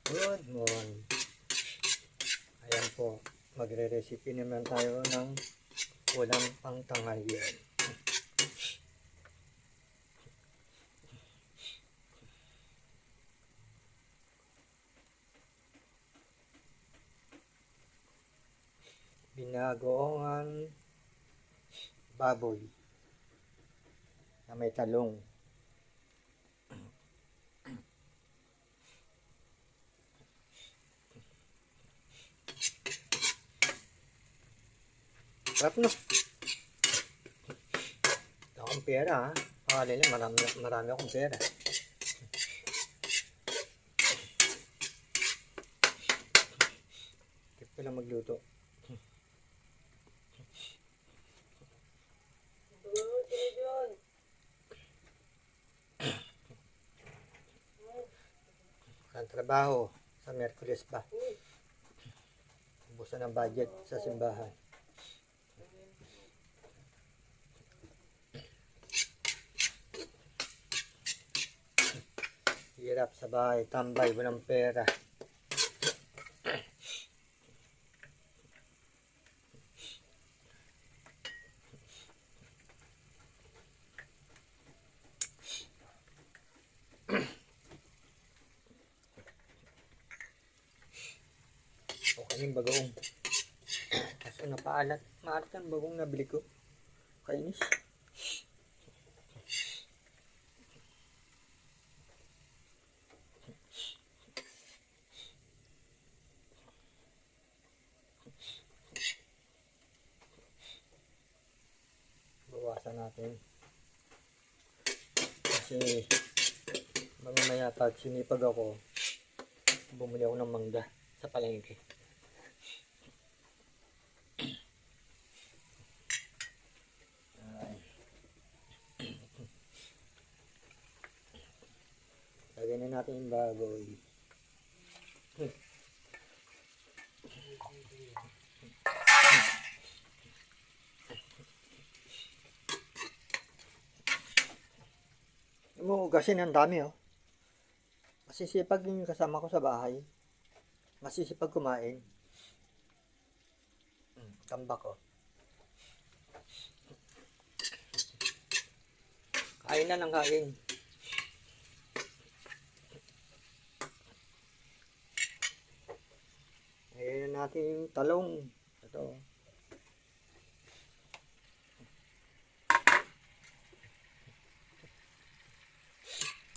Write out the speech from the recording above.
Good morning. Ayan po, magre-recipe naman tayo ng ulam pang tanghalian. Binagoongan baboy na may talong. Sarap no? Ito akong pera ha. Akala nila marami akong pera. Tip ko lang magluto. Ang trabaho sa Merkulis pa. Ubusan ng budget sa simbahan. Hirap sa bahay, tambay, walang pera. O kaming bagoong. Kaso napaalat. Maalat ang bagoong nabili ko. Kainis. Bawasan natin. Kasi mamaya pag sinipag ako, bumili ako ng mangga sa palengke. Lagyan na natin yung baboy. Umuugasin ang dami oh. Masisipag yung kasama ko sa bahay. Masisipag kumain. Tambak oh. Kain na ng kain. Ayan natin yung talong. Ito.